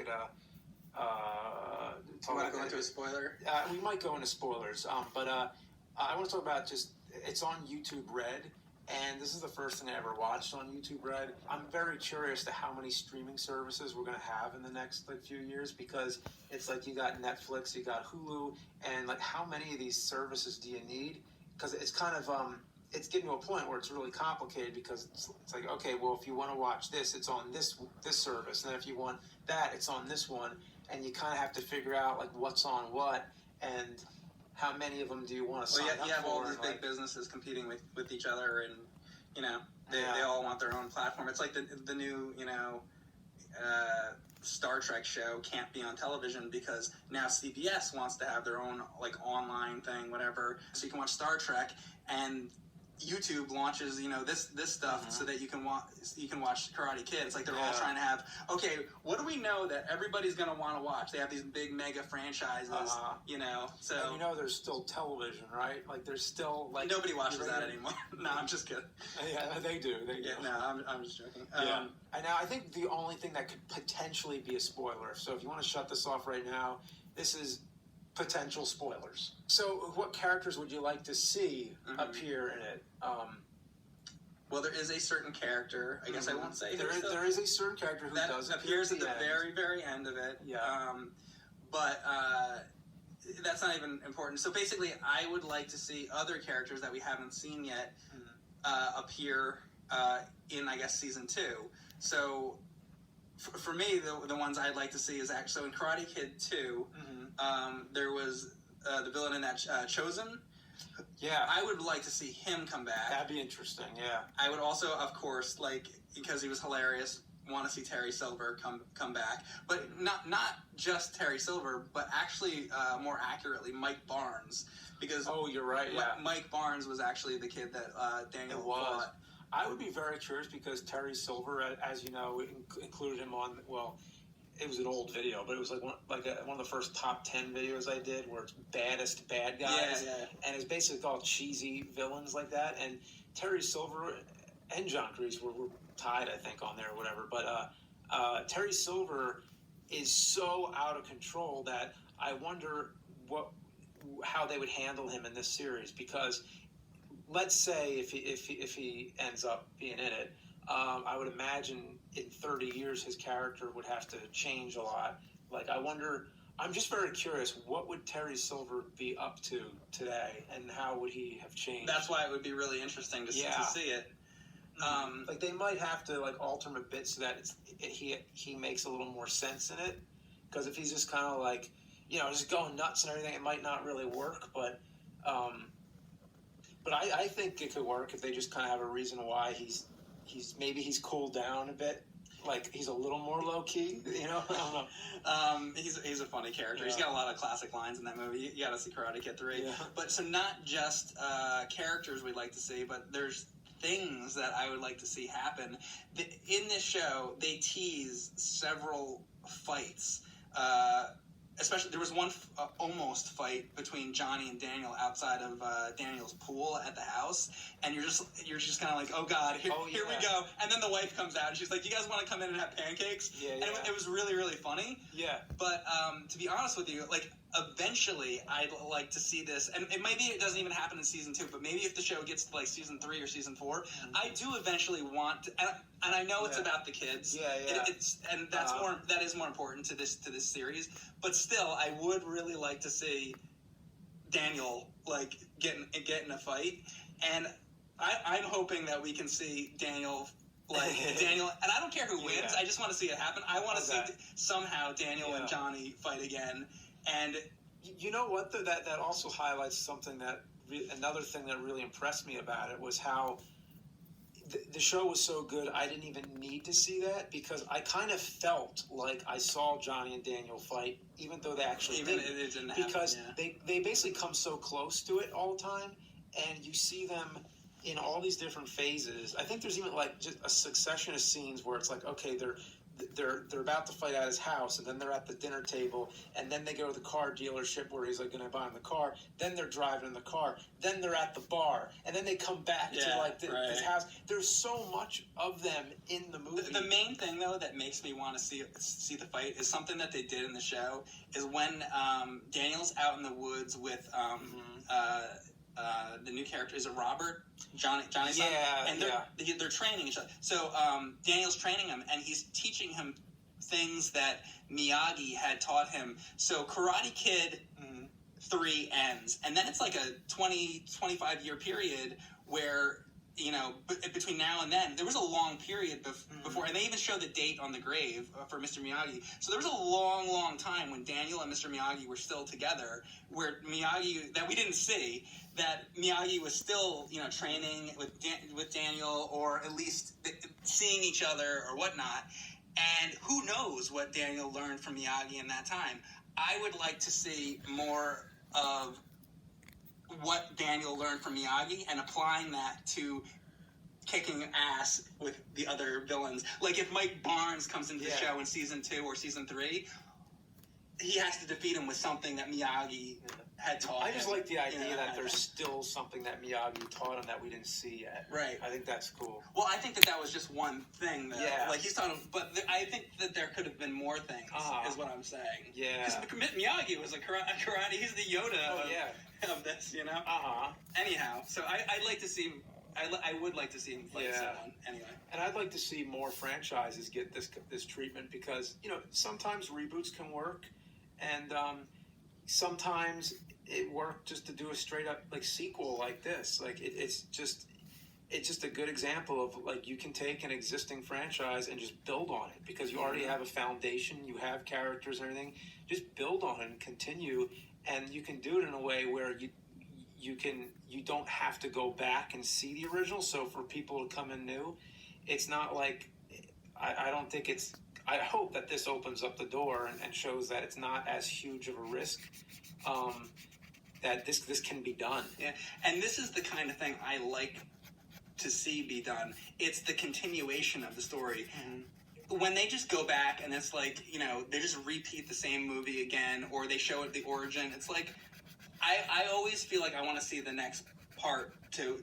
could Do you want to go into a spoiler? We might go into spoilers, but I want to talk about just, it's on YouTube Red, and this is the first thing I ever watched on YouTube Red. I'm very curious to how many streaming services we're going to have in the next few years, because it's like you got Netflix, you got Hulu, and like how many of these services do you need? Because it's kind of it's getting to a point where it's really complicated, because it's like, okay, well, if you want to watch this, it's on this service, and then if you want that, it's on this one, and you kind of have to figure out like what's on what and how many of them do you want to sign up for. You have all these big businesses competing with each other, and they all want their own platform. It's like the new Star Trek show can't be on television because now CBS wants to have their own like online thing, whatever, so you can watch Star Trek, and YouTube launches this stuff so that you can watch Karate Kid. It's like they're all trying to have, okay, what do we know that everybody's going to want to watch? They have these big mega franchises, so and there's still television, right? Like there's still like nobody watches that anymore. No, I'm just kidding. Yeah, they do. Yeah, no, I'm just joking. And now I think the only thing that could potentially be a spoiler. So if you want to shut this off right now, this is potential spoilers. So what characters would you like to see appear in it? Well, there is a certain character. I guess I won't say there is a certain character who that does appears at the very, very end of it. Yeah. But that's not even important. So basically, I would like to see other characters that we haven't seen yet appear in, I guess, season 2. So for me, the ones I'd like to see is actually, so in Karate Kid 2, there was the villain in that, Chosen. Yeah. I would like to see him come back. That'd be interesting, yeah. I would also, of course, because he was hilarious, want to see Terry Silver come back. But not just Terry Silver, but actually, more accurately, Mike Barnes. Because you're right, yeah. Mike Barnes was actually the kid that Daniel fought. I would be very curious, because Terry Silver, as you know, included him on, well, it was an old video, but it was one of the first top 10 videos I did, where it's baddest bad guys. Yeah. And it's basically all cheesy villains like that. And Terry Silver and John Kreese were tied, I think, on there or whatever. But Terry Silver is so out of control that I wonder how they would handle him in this series, because let's say if he ends up being in it, I would imagine in 30 years his character would have to change a lot. Like, I wonder, I'm just very curious, what would Terry Silver be up to today, and how would he have changed? That's why it would be really interesting to see it. Like, they might have to alter him a bit so that he makes a little more sense in it. Because if he's just kind of just going nuts and everything, it might not really work. But I think it could work if they just kind of have a reason why he's cooled down a bit. Like, he's a little more low key, I don't know. He's a funny character. Yeah. He's got a lot of classic lines in that movie. You got to see Karate Kid 3. Yeah. But so not just characters we'd like to see, but there's things that I would like to see happen. In this show, they tease several fights. Especially, there was one almost fight between Johnny and Daniel outside of Daniel's pool at the house, and you're just kind of like, oh God, here we go. And then the wife comes out, and she's like, "You guys want to come in and have pancakes?" Yeah. And it was really, really funny. Yeah. But to be honest with you, eventually, I'd like to see this, and maybe it doesn't even happen in season 2, but maybe if the show gets to season 3 or season 4, I do eventually want to, and I know it's about the kids. Yeah. And that is more important to this series. But still, I would really like to see Daniel get in a fight, and I'm hoping that we can see Daniel. Daniel, and I don't care who wins. I just want to see it happen. I want to see somehow Daniel and Johnny fight again. And you know what? That also highlights something another thing that really impressed me about it was how the show was so good. I didn't even need to see that, because I kind of felt like I saw Johnny and Daniel fight, even though they actually didn't. Because they basically come so close to it all the time, and you see them in all these different phases. I think there's even just a succession of scenes where it's like, okay, they're about to fight at his house, and then they're at the dinner table, and then they go to the car dealership where he's like going to buy him the car. Then they're driving in the car. Then they're at the bar, and then they come back to like his house. There's so much of them in the movie. The main thing though that makes me want to see the fight is something that they did in the show. Is when Daniel's out in the woods with the new character, is it Robert? Johnny's son? Yeah, and they're training each other. So Daniel's training him, and he's teaching him things that Miyagi had taught him. So Karate Kid 3 ends, and then it's like a 25 year period where, you know, between now and then, there was a long period before, and they even show the date on the grave for Mr. Miyagi. So there was a long, long time when Daniel and Mr. Miyagi were still together, where Miyagi, that we didn't see, that Miyagi was still, you know, training with Daniel, or at least seeing each other or whatnot. And who knows what Daniel learned from Miyagi in that time. I would like to see more of what Daniel learned from Miyagi and applying that to kicking ass with the other villains. Like if Mike Barnes comes into the show in season 2 or season 3, he has to defeat him with something that Miyagi had taught him. I just like the idea that there's still something that Miyagi taught him that we didn't see yet. Right. I think that's cool. Well, I think that was just one thing. Like he's taught him, but I think that there could have been more things, is what I'm saying. Yeah. Because Miyagi was a karate, he's the Yoda of this, you know? Anyhow, so I'd like to see him. I would like to see him fight someone anyway. And I'd like to see more franchises get this treatment, because, you know, sometimes reboots can work, and sometimes it worked just to do a straight up like sequel like this. Like it's just a good example of, like, you can take an existing franchise and just build on it, because you already have a foundation, you have characters and everything. Just build on it and continue, and you can do it in a way where you don't have to go back and see the original. So for people to come in new, it's not like, I don't think it's, I hope that this opens up the door and shows that it's not as huge of a risk, that this can be done. Yeah, and this is the kind of thing I like to see be done. It's the continuation of the story. When they just go back and it's like, you know, they just repeat the same movie again, or they show it the origin, it's like, I always feel like I want to see the next part to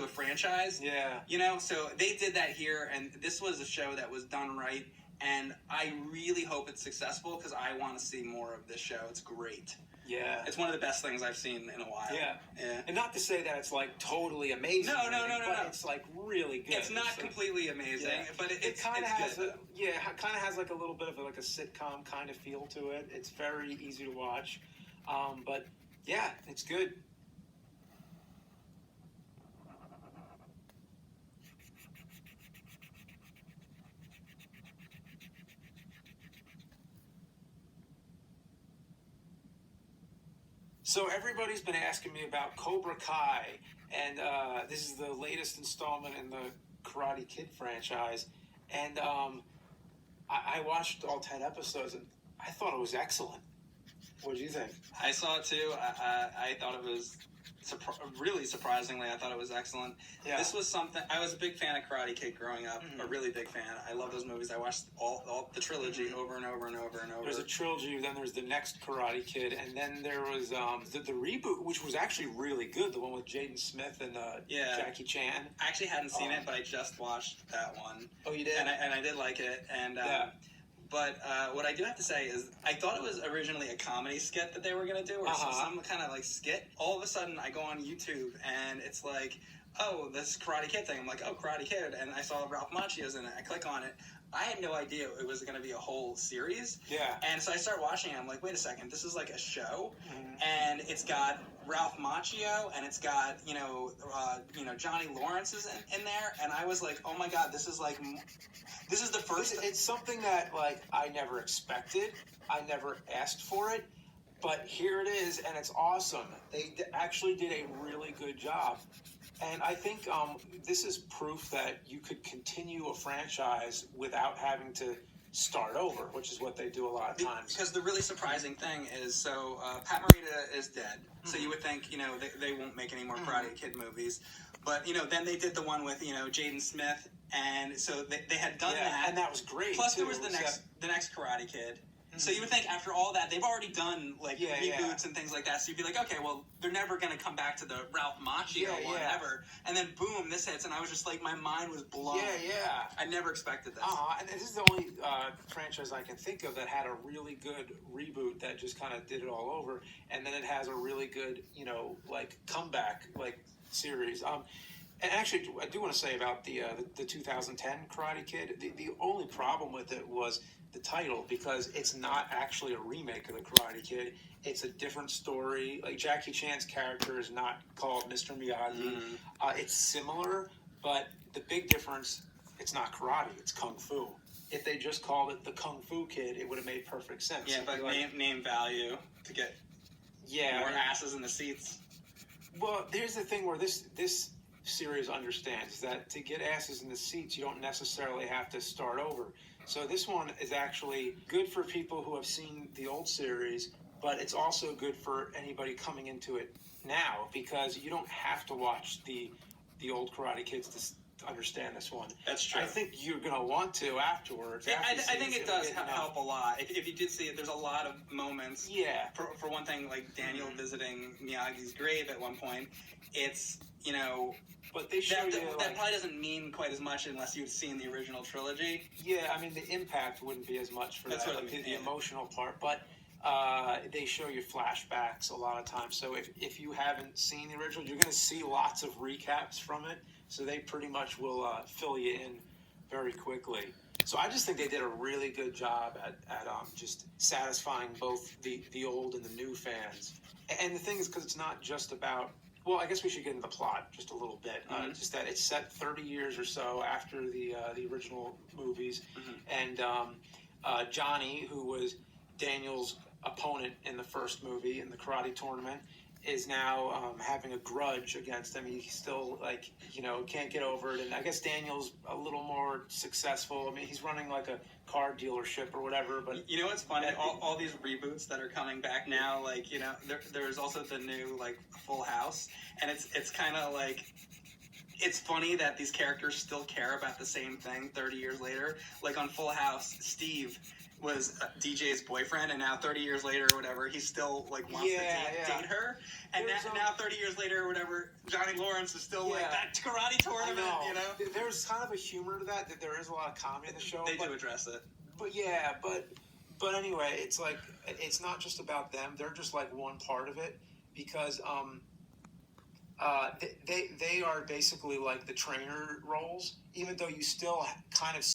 a franchise. Yeah. You know, so they did that here, and this was a show that was done right, and I really hope it's successful, because I want to see more of this show. It's great. Yeah. It's one of the best things I've seen in a while. Yeah. Yeah. And not to say that it's like totally amazing. No. But it's like really good. It's not completely amazing, but it kind of has good. kind of has like a little bit of like a sitcom kind of feel to it. It's very easy to watch. But yeah, it's good. So everybody's been asking me about Cobra Kai, and this is the latest installment in the Karate Kid franchise. And I watched all 10 episodes, and I thought it was excellent. What did you think? I saw it too. I thought it was really surprisingly. I thought it was excellent. Yeah. This was something. I was a big fan of Karate Kid growing up. A really big fan. I love those movies. I watched all the trilogy over and over and over and over. There's a trilogy. Then there's the next Karate Kid, and then there was the reboot, which was actually really good. The one with Jaden Smith and Jackie Chan. I actually hadn't seen it, but I just watched that one. Oh, you did? And I did like it. And But what I do have to say is, I thought it was originally a comedy skit that they were going to do, or some kind of like skit. All of a sudden, I go on YouTube, and it's like, oh, this Karate Kid thing. I'm like, oh, Karate Kid. And I saw Ralph Macchio's in it. I click on it. I had no idea it was going to be a whole series. Yeah. And so I start watching it. I'm like, wait a second, this is like a show, and it's got Ralph Macchio, and it's got Johnny Lawrence is in there, and I was like, oh my god, this is the first. It's something that like I never expected. I never asked for it, but here it is, and it's awesome. They actually did a really good job. And I think this is proof that you could continue a franchise without having to start over, which is what they do a lot of times. Because the really surprising thing is, so Pat Morita is dead. So you would think, they won't make any more Karate Kid movies. But, then they did the one with, Jaden Smith, And so they had done Yeah, that. and that was great. Plus, too. there was the next Karate Kid. So Mhm. you would think after all that, they've already done like Yeah, reboots yeah. and things like that. So you'd be like, okay, well, they're never going to come back to the Ralph Macchio Yeah, one yeah. ever. And then boom, this hits, and I was just like, my mind was blown. Yeah, yeah. I never expected this. And this is the only franchise I can think of that had a really good reboot that just kind of did it all over, and then it has a really good, like comeback like series. And actually, I do want to say about the 2010 Karate Kid. The only problem with it was the title, because it's not actually a remake of the Karate Kid. It's a different story. Like Jackie Chan's character is not called Mr. Miyagi. It's similar, but the big difference, it's not karate. It's kung fu. If they just called it the Kung Fu Kid, it would have made perfect sense. Yeah, but name value to get more asses in the seats. Well, here's the thing where this series understands that to get asses in the seats, you don't necessarily have to start over. So this one is actually good for people who have seen the old series, but it's also good for anybody coming into it now, because you don't have to watch the old Karate Kids to understand this one. That's true. I think you're going to want to afterwards. I think it does help a lot. If you did see it, there's a lot of moments. Yeah. For one thing, like Daniel visiting Miyagi's grave at one point, it's, But they show that probably doesn't mean quite as much unless you've seen the original trilogy. Yeah, I mean, the impact wouldn't be as much for That's that, what I mean, the yeah. emotional part, but they show you flashbacks a lot of times. So if you haven't seen the original, you're going to see lots of recaps from it. So they pretty much will fill you in very quickly. So I just think they did a really good job at just satisfying both the old and the new fans. And the thing is, because it's not just about, well, I guess we should get into the plot just a little bit. Just that it's set 30 years or so after the original movies. And Johnny, who was Daniel's opponent in the first movie in the karate tournament, is now having a grudge against him. He still, can't get over it. And I guess Daniel's a little more successful. I mean, he's running like a car dealership or whatever. But you know what's funny? All these reboots that are coming back now, there's also the new Full House, and it's kind of like. It's funny that these characters still care about the same thing 30 years later. Like on Full House, Steve was DJ's boyfriend, and now 30 years later or whatever, he still wants to date her. And now 30 years later or whatever, Johnny Lawrence is still that karate tournament, There's kind of a humor to that there is a lot of comedy in the show. They do address it. But anyway, it's like, it's not just about them. They're just like one part of it, because they are basically like the trainer roles, even though you still kind of